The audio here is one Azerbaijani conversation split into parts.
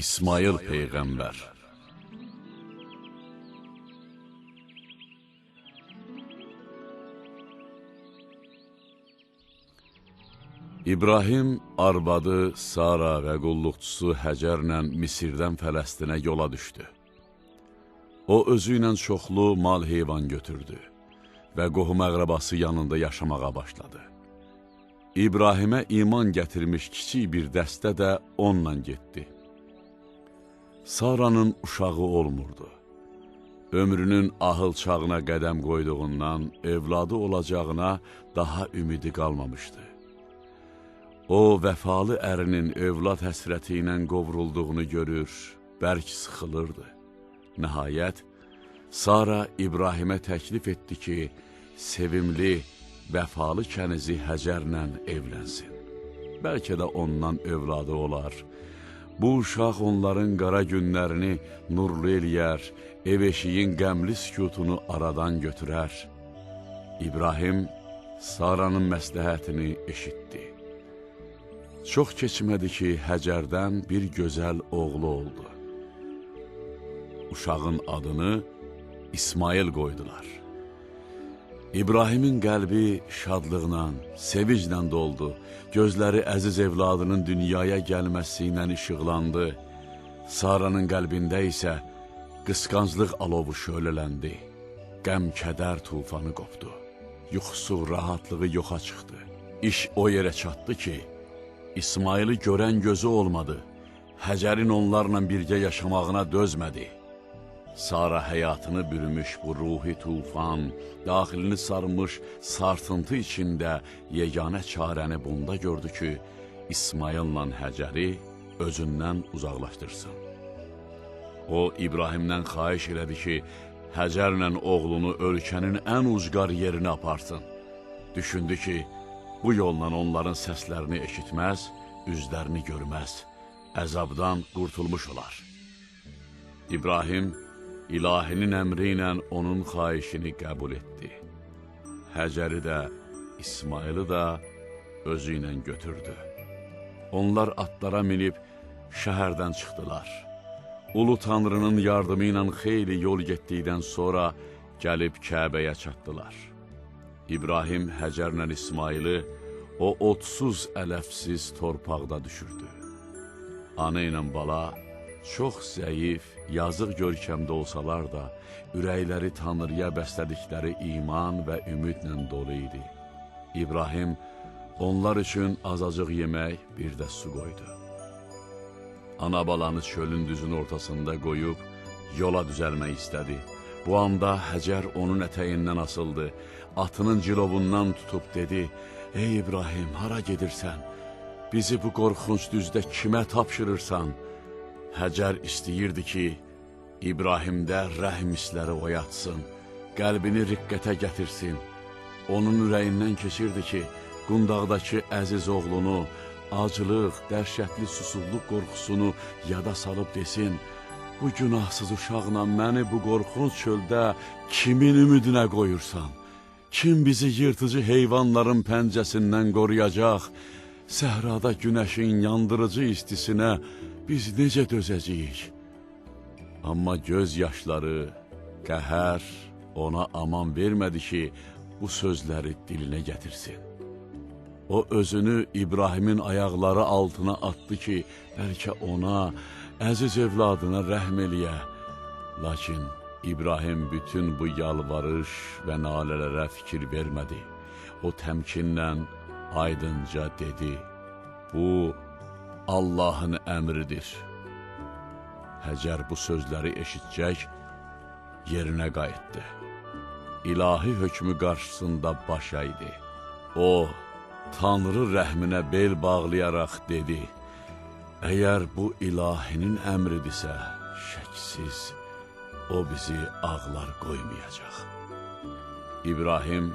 İsmail Peyğəmbər. İbrahim arvadı Sara və qulluqçusu Həcərlə Misirdən Fələstinə yola düşdü. O, özü ilə çoxlu mal-heyvan götürdü və qohum-əqrəbası yanında yaşamağa başladı. İbrahimə iman gətirmiş kiçik bir dəstə də onunla getdi. Saranın uşağı olmurdu. Ömrünün ahıl çağına qədəm qoyduğundan evladı olacağına daha ümidi qalmamışdı. O, vəfalı ərinin övlad həsrəti ilə qovrulduğunu görür, bərk sıxılırdı. Nəhayət, Sara İbrahimə təklif etdi ki, sevimli, vəfalı kənizi Həcərlə evlənsin. Bəlkə də ondan övladı olar. Bu uşaq onların qara günlərini nurlu eləyər, ev-eşiyin qəmli sükutunu aradan götürər. İbrahim Saranın məsləhətini eşitdi. Çox keçmədi ki, Həcərdən bir gözəl oğlu oldu. Uşağın adını İsmail qoydular. İbrahimin qəlbi şadlıqla, sevinclə doldu. Gözləri əziz evladının dünyaya gəlməsi ilə işıqlandı. Saranın qəlbində isə qısqanclıq alovu şölələndi. Qəm-kədər tufanı qopdu. Yuxusu, rahatlığı yoxa çıxdı. İş o yerə çatdı ki, İsmaili görən gözü olmadı. Həcərin onlarla birgə yaşamağına dözmədi. Sara həyatını bürümüş bu ruhi tufan, daxilini sarmış sarsıntı içində yeganə çarəni bunda gördü ki, İsmaillə Həcəri özündən uzaqlaşdırsın. O, İbrahimdən xahiş elədi ki, Həcərlə oğlunu ölkənin ən ucqar yerinə aparsın. Düşündü ki, bu yolla onların səslərini eşitməz, üzlərini görməz, əzabdan qurtulmuş olar. İbrahim, İlahinin əmri ilə onun xahişini qəbul etdi. Həcəri də, İsmaili də özü ilə götürdü. Onlar atlara minib şəhərdən çıxdılar. Ulu Tanrının yardımı ilə xeyli yol getdikdən sonra gəlib Kəbəyə çatdılar. İbrahim Həcərlə İsmaili o otsuz, ələfsiz torpaqda düşürdü. Ana ilə bala çox zəif, yazıq görkəmdə olsalar da, ürəkləri Tanrıya bəslədikləri iman və ümidlə dolu idi. İbrahim onlar üçün azacıq yemək, bir də su qoydu. Ana balanı çölün düzün ortasında qoyub yola düzəlmək istədi. Bu anda Həcər onun ətəyindən asıldı, atının cilovundan tutub dedi, "Ey İbrahim, hara gedirsən? Bizi bu qorxunc düzdə kimə tapşırırsan?" Həcər istəyirdi ki, İbrahimdə rəhm hissləri oyatsın, qəlbini riqqətə gətirsin. Onun ürəyindən keçirdi ki, qundaqdakı əziz oğlunu, acılıq, dəhşətli susuzluq qorxusunu yada salıb desin, "Bu günahsız uşaqla məni bu qorxunc çöldə kimin ümidinə qoyursan? Kim bizi yırtıcı heyvanların pəncəsindən qoruyacaq? Səhrada günəşin yandırıcı istisinə biz necə dözəcəyik?" Amma göz yaşları, qəhər ona aman vermədi ki, bu sözləri dilinə gətirsin. O özünü İbrahimin ayaqları altına atdı ki, bəlkə ona, əziz evladına rəhm eləyə. Lakin İbrahim bütün bu yalvarış və nalələrə fikir vermədi. O təmkinlə aydınca dedi, "Bu Allahın əmridir." Həcər bu sözləri eşitcək, yerinə qayıtdı. İlahi hökmü qarşısında baş əydi. O, Tanrı rəhminə bel bağlayaraq dedi, "Əgər bu ilahinin əmridirsə, şəksiz, o bizi ağlar qoymayacaq." İbrahim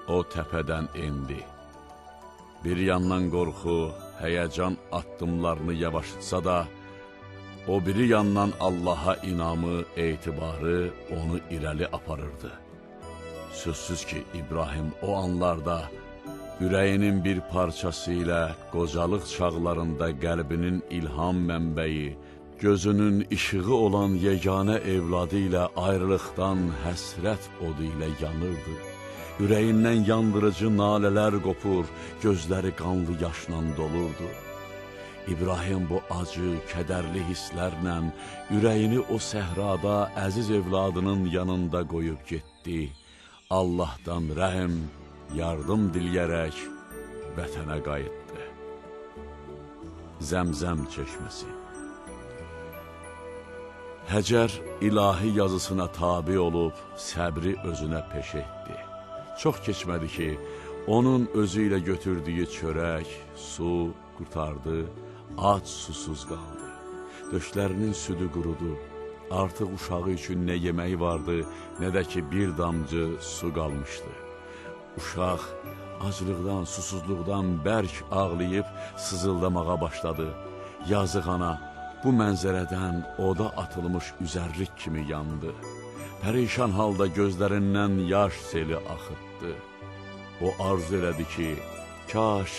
o təpədən endi. Bir yandan qorxu, həyəcan addımlarını yavaşıtsa da, o biri yandan Allaha inamı, etibarı onu irəli aparırdı. Sözsüz ki, İbrahim o anlarda ürəyinin bir parçası ilə qocalıq çağlarında qəlbinin ilham mənbəyi, gözünün işığı olan yeganə evladı ilə ayrılıqdan həsrət odu ilə yanırdı. Ürəyindən yandırıcı nalələr qopur, gözləri qanlı yaşla dolurdu. İbrahim bu acı, kədərli hisslərlə ürəyini o səhrada əziz evladının yanında qoyub getdi. Allahdan rəhm, yardım diləyərək vətənə qayıtdı. Zəmzəm çeşməsi. Həcər ilahi yazısına tabi olub səbri özünə peş etdi. Çox keçmədi ki, onun özü ilə götürdüyü çörək, su qurtardı, ac susuz qaldı. Döşlərinin südü qurudu. Artıq uşağı üçün nə yeməyi vardı, nə də ki bir damcı su qalmışdı. Uşaq acılıqdan, susuzluqdan bərk ağlayıb sızıldamağa başladı. Yazıq ana bu mənzərədən oda atılmış üzərlik kimi yandı. Pərişan halda gözlərindən yaş seli axıtdı. O arzu elədi ki, kaş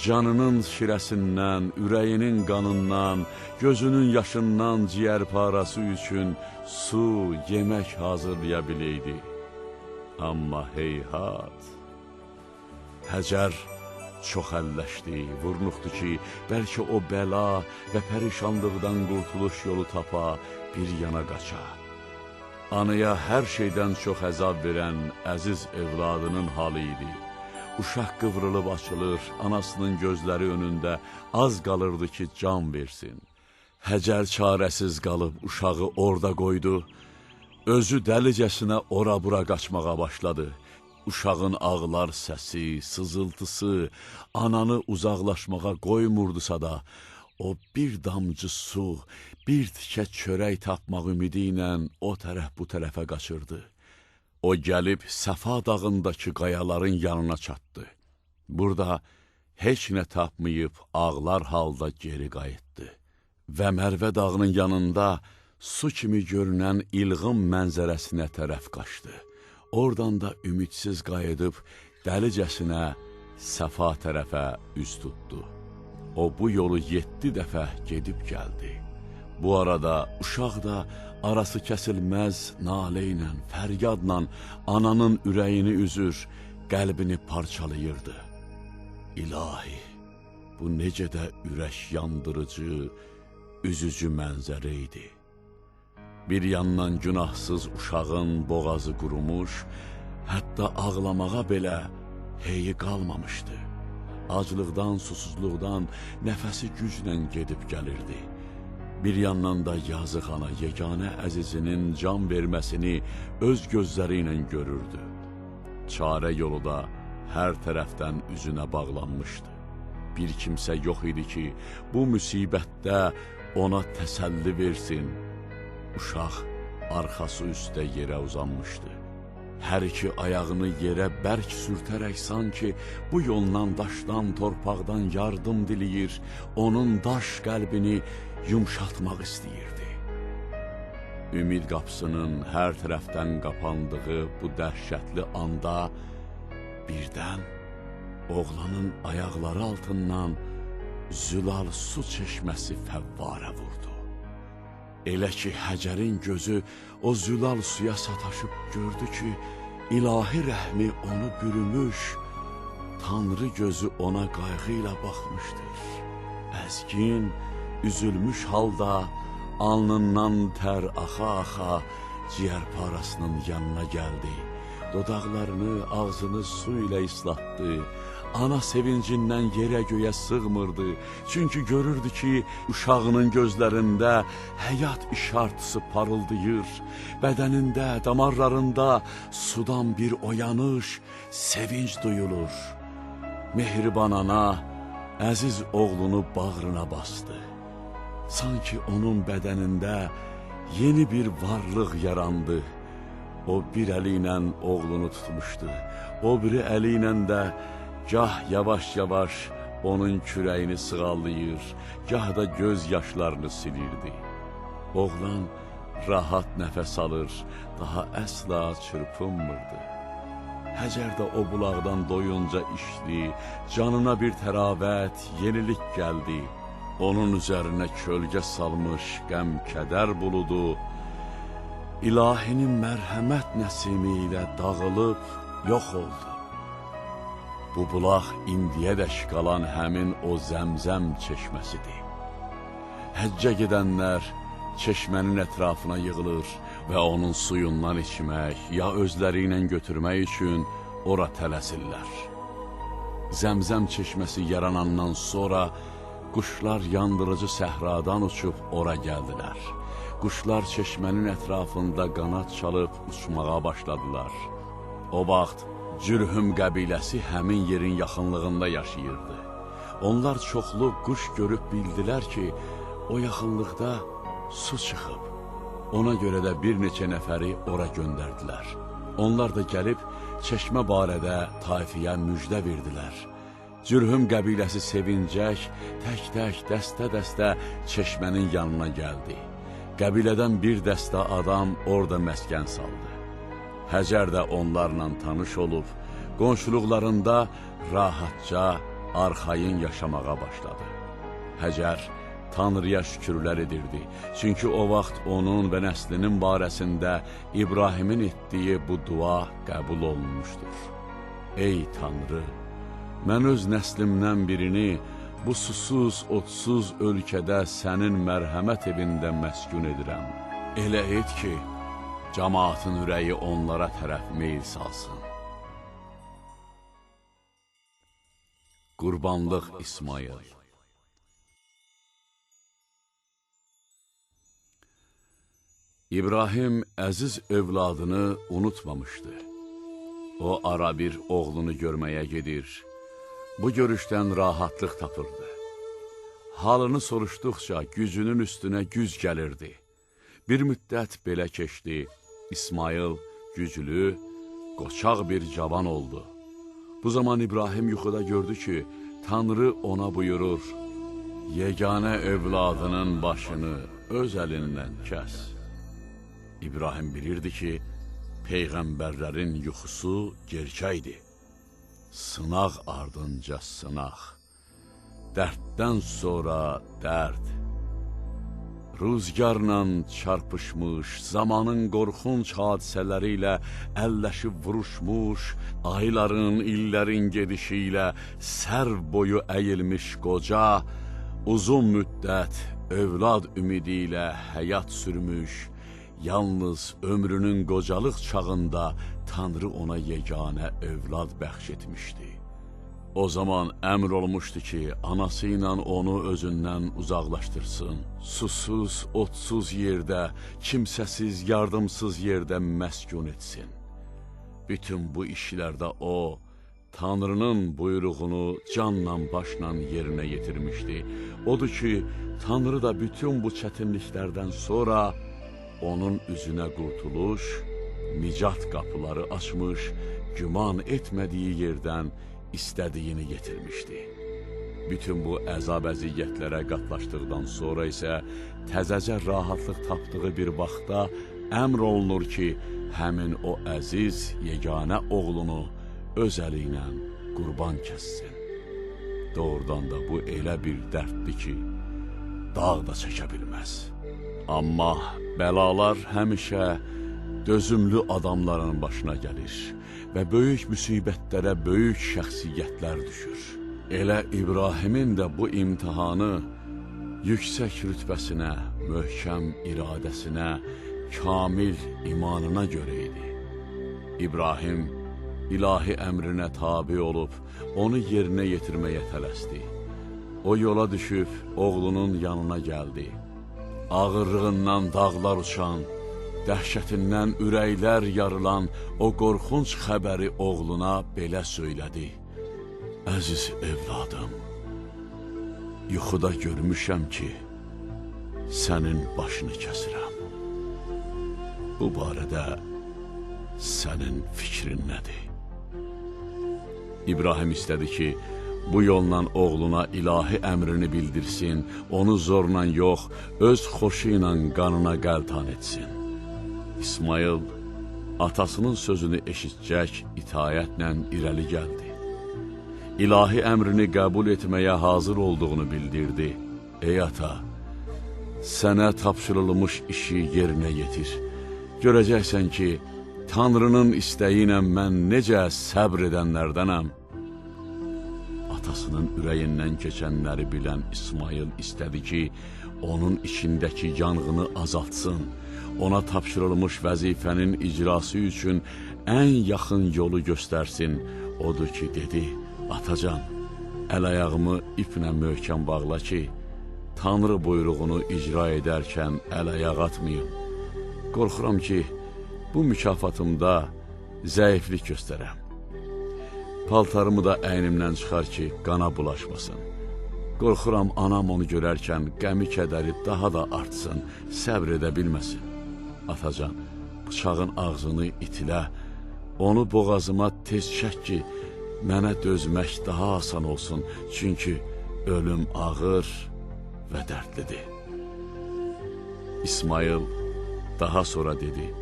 canının şirəsindən, ürəyinin qanından, gözünün yaşından ciyər parası üçün su, yemək hazırlaya biləydi. Amma heyhat. Həcər çox əlləşdi, vurnuxdu ki, bəlkə o bəla və pərişanlıqdan qurtuluş yolu tapa, bir yana qaça. Anaya hər şeydən çox əzab verən əziz evladının halı idi. Uşaq qıvrılıb açılır, anasının gözləri önündə az qalırdı ki, can versin. Həcər çarəsiz qalıb uşağı orada qoydu, özü dəlicəsinə ora-bura qaçmağa başladı. Uşağın ağlar səsi, sızıltısı ananı uzaqlaşmağa qoymurdusa da, o bir damcı su, bir tikə çörək tapmaq ümidi ilə o tərəf bu tərəfə qaçırdı. O gəlib Səfa dağındakı qayaların yanına çatdı. Burada heç nə tapmayıb ağlar halda geri qayıtdı. Və Mərvə dağının yanında su kimi görünən ilğım mənzərəsinə tərəf qaçdı. Oradan da ümidsiz qayıdıb dəlicəsinə Səfa tərəfə üz tutdu. O bu yolu 7 dəfə gedib gəldi. Bu arada uşaq da arası kəsilməz nalə ilə, fəryadla ananın ürəyini üzür, qəlbini parçalayırdı. İlahi, bu necə də ürək yandırıcı, üzücü mənzərə idi. Bir yandan günahsız uşağın boğazı qurumuş, hətta ağlamağa belə heyi qalmamışdı. Acılıqdan, susuzluqdan nəfəsi güclə gedib gəlirdi. Bir yandan da yazıq ana yeganə əzizinin can verməsini öz gözləri ilə görürdü. Çarə yolu da hər tərəfdən üzünə bağlanmışdı. Bir kimsə yox idi ki, bu müsibətdə ona təsəlli versin. Uşaq arxası üstə yerə uzanmışdı. Hər iki ayağını yerə bərk sürtərək sanki bu yoldan, daşdan, torpaqdan yardım diləyir, onun daş qəlbini yumşatmaq istəyirdi. Ümid qapısının hər tərəfdən qapandığı bu dəhşətli anda birdən oğlanın ayaqları altından zülal su çeşməsi fəvvarə vurdu. Elə ki, Həcərin gözü o zülal suya sataşıb gördü ki, ilahi rəhmi onu bürümüş, Tanrı gözü ona qayğı ilə baxmışdır. Əzgin, üzülmüş halda alnından tər axa-axa ciyər parasının yanına gəldi. Dodaqlarını, ağzını su ilə islatdı. Ana sevincindən yerə göyə sığmırdı. Çünki görürdü ki, uşağının gözlərində həyat işartısı parıldayır. Bədənində, damarlarında sudan bir oyanış, sevinç duyulur. Mehriban ana əziz oğlunu bağrına bastı. Sanki onun bədənində yeni bir varlıq yarandı. O bir əli ilə oğlunu tutmuşdu. O biri əli ilə də gah yavaş-yavaş onun kürəyini sığallayır, gah da göz yaşlarını silirdi. Oğlan rahat nəfəs alır, daha əsla çırpınmırdı. Həcər də o bulaqdan doyunca içdi, canına bir təravət, yenilik gəldi. onun üzərinə kölgə salmış qəm-kədər buludu, İlahinin mərhəmət nəsimi ilə dağılıb yox oldu. Bu bulaq indiyədək qalan həmin o Zəmzəm çeşməsidir. Həccə gedənlər çeşmənin ətrafına yığılır və onun suyundan içmək ya özləri ilə götürmək üçün ora tələsirlər. Zəmzəm çeşməsi yaranandan sonra quşlar yandırıcı səhradan uçub ora gəldilər. Quşlar çeşmənin ətrafında qanad çalıb uçmağa başladılar. O vaxt Cürhüm qəbiləsi həmin yerin yaxınlığında yaşayırdı. Onlar çoxlu quş görüb bildilər ki, o yaxınlıqda su çıxıb. Ona görə də bir neçə nəfəri ora göndərdilər. Onlar da gəlib çeşmə barədə tayfiyə müjdə verdilər. Cürhüm qəbiləsi sevincək, tək-tək, dəstə-dəstə çeşmənin yanına gəldi. Qəbilədən bir dəstə adam orada məskən saldı. Həcər də onlarla tanış olub, qonşuluqlarında rahatca, arxayın yaşamağa başladı. Həcər Tanrıya şükürlər edirdi, çünki o vaxt onun və nəslinin barəsində İbrahimin etdiyi bu dua qəbul olunmuşdur. Ey Tanrı, mən öz nəslimdən birini bu susuz, otsuz ölkədə sənin mərhəmət evində məskun edirəm. Elə et ki, cəmaatın ürəyi onlara tərəf meyl salsın. Qurbanlıq İsmail. İbrahim əziz övladını unutmamışdı. O ara bir oğlunu görməyə gedir. Bu görüşdən rahatlıq tapırdı. Halını soruşduqca gücünün üstünə güc gəlirdi. Bir müddət belə keçdi. İsmail güclü, qoçaq bir cavan oldu. Bu zaman İbrahim yuxuda gördü ki, Tanrı ona buyurur, yeganə övladının başını öz əlindən kəs. İbrahim bilirdi ki, Peyğəmbərlərin yuxusu gerçəkdir. Sınaq ardınca sınaq, dərddən sonra dərd. Rüzgarla çarpışmış, zamanın qorxunc hadisələri ilə əlləşib vuruşmuş, ayların, illərin gedişi ilə sərv boyu əyilmiş qoca, uzun müddət övlad ümidi ilə həyat sürmüş, yalnız ömrünün qocalıq çağında Tanrı ona yeganə övlad bəxş etmişdi. O zaman əmr olmuşdu ki, anası ilə onu özündən uzaqlaşdırsın. Susuz, otsuz yerdə, kimsəsiz, yardımsız yerdə məskun etsin. Bütün bu işlərdə o, Tanrının buyruğunu canla başla yerinə yetirmişdi. Odur ki, Tanrı da bütün bu çətinliklərdən sonra onun üzünə qurtuluş, nicat qapıları açmış, güman etmədiyi yerdən istədiyini yetirmişdi. Bütün bu əzab-əziyyətlərə qatlaşdıqdan sonra isə təzəcə rahatlıq tapdığı bir vaxtda əmr olunur ki, həmin o əziz, yeganə oğlunu öz əli ilə qurban kəssin. Doğrudan da bu elə bir dərddir ki, dağ da çəkə bilməz. Amma bəlalar həmişə dözümlü adamların başına gəlir və böyük müsibətlərə böyük şəxsiyyətlər düşür. Elə İbrahimin də bu imtihanı yüksək rütbəsinə, möhkəm iradəsinə, kamil imanına görə idi. İbrahim ilahi əmrinə tabi olub, onu yerinə yetirməyə tələsdi. O yola düşüb oğlunun yanına gəldi. Ağırlığından dağlar uçan, dəhşətindən ürəklər yarılan o qorxunc xəbəri oğluna belə söylədi. Əziz evladım, yuxuda görmüşəm ki, sənin başını kəsirəm. Bu barədə sənin fikrin nədir? İbrahim istədi ki, bu yolla oğluna ilahi əmrini bildirsin, onu zorla yox, öz xoşu ilə qanına qəltan etsin. İsmail atasının sözünü eşitcək itayətlə irəli gəldi. İlahi əmrini qəbul etməyə hazır olduğunu bildirdi. Ey ata, sənə tapşırılmış işi yerinə yetir. Görəcəksən ki, Tanrının istəyi ilə mən necə səbr edənlərdənəm. Atasının ürəyindən keçənləri bilən İsmail istədi ki, onun içindəki yanğını azaltsın, ona tapşırılmış vəzifənin icrası üçün ən yaxın yolu göstərsin. Odur ki, dedi, atacan, əl-ayağımı iplə möhkəm bağla ki, Tanrı buyruğunu icra edərkən əl-ayaq atmayım. Qorxuram ki, bu mükafatımda zəiflik göstərəm. Paltarımı da əynimdən çıxar ki, qana bulaşmasın. Qorxuram, anam onu görərkən qəmi kədəri daha da artsın, səbr edə bilməsin. Atacan, bıçağın ağzını itilə, onu boğazıma tez çək ki, mənə dözmək daha asan olsun, çünki ölüm ağır və dərdlidir. İsmail daha sonra dedi,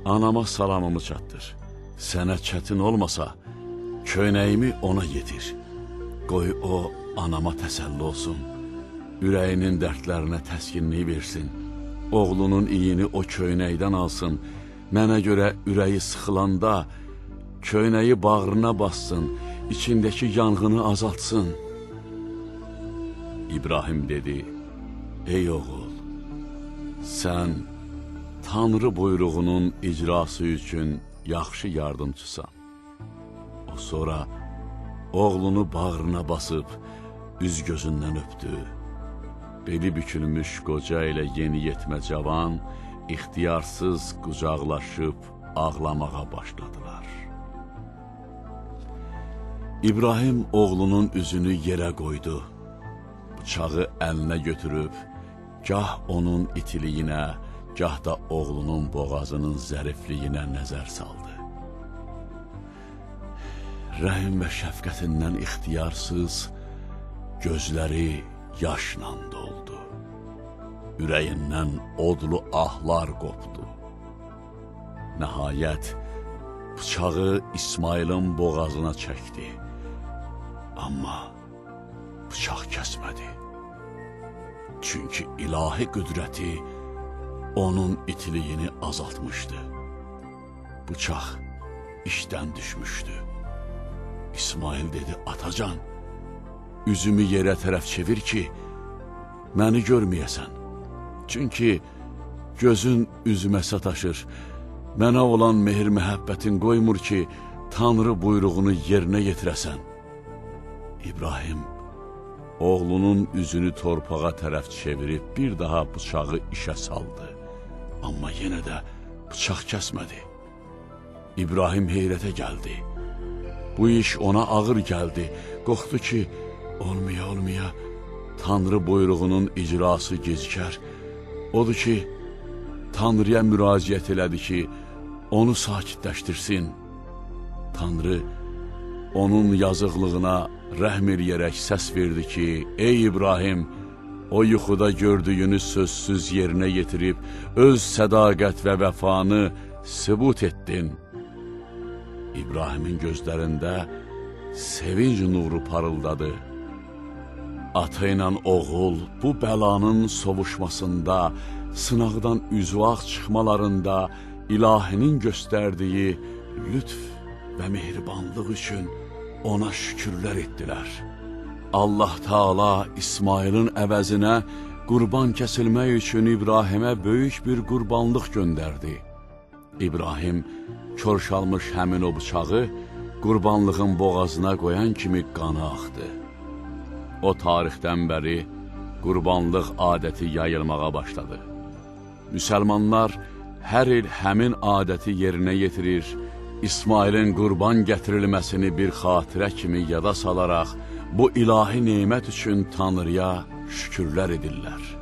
anama salamımı çatdır, sənə çətin olmasa, köynəyimi ona yetir. Qoy o, anama təsəlli olsun, ürəyinin dərdlərinə təskinliyi versin. Oğlunun iyini o köynəkdən alsın, mənə görə ürəyi sıxılanda, köynəyi bağrına bassın, içindəki yanğını azaltsın. İbrahim dedi, ey oğul, sən Tanrı buyruğunun icrası üçün yaxşı yardımcısan. O sonra oğlunu bağrına basıb, üz gözündən öpdü. Beli bükülmüş qoca ilə yeni yetmə cavan, ixtiyarsız qucaqlaşıb ağlamağa başladılar. İbrahim oğlunun üzünü yerə qoydu. Bıçağı əlinə götürüb, gah onun itiliyinə, gah da oğlunun boğazının zərifliyinə nəzər saldı. Rəhim və şəfqətindən ixtiyarsız, gözləri yaşla doldu. Ürəyindən odlu ahlar qopdu. Nəhayət, bıçağı İsmailin boğazına çəkdi. Amma bıçaq kəsmədi. Çünki ilahi qüdrəti onun itiliyini azaltmışdı. Bıçaq işdən düşmüşdü. İsmail dedi, atacan, üzümü yerə tərəf çevir ki, məni görməyəsən. Çünki gözün üzümə sataşır, mənə olan mehir-məhəbbətin qoymur ki, Tanrı buyruğunu yerinə yetirəsən. İbrahim, oğlunun üzünü torpağa tərəf çevirib bir daha bıçağı işə saldı. Amma yenə də bıçaq kəsmədi. İbrahim heyrətə gəldi. Bu iş ona ağır gəldi. Qorxdu ki, olmaya, Tanrı buyruğunun icrası gecikər. Odur ki, Tanrıya müraciət elədi ki, onu sakitləşdirsin. Tanrı onun yazıqlığına rəhm eləyərək səs verdi ki, ey İbrahim, o yuxuda gördüyünü sözsüz yerinə yetirib, öz sədaqət və vəfanı sübut etdin. İbrahimin gözlərində sevinc nuru parıldadı. Ata ilə oğul bu bəlanın sovuşmasında, sınaqdan üzvaq çıxmalarında ilahinin göstərdiyi lütf və mehribanlıq üçün ona şükürlər etdilər. Allah Taala İsmailin əvəzinə qurban kəsilmək üçün İbrahimə böyük bir qurbanlıq göndərdi. İbrahim körşalmış həmin o bıçağı qurbanlığın boğazına qoyan kimi qanı axdı. O tarixdən bəri qurbanlıq adəti yayılmağa başladı. Müsəlmanlar hər il həmin adəti yerinə yetirir, İsmailin qurban gətirilməsini bir xatirə kimi yada salaraq, bu ilahi nemət üçün Tanrıya şükürlər edirlər.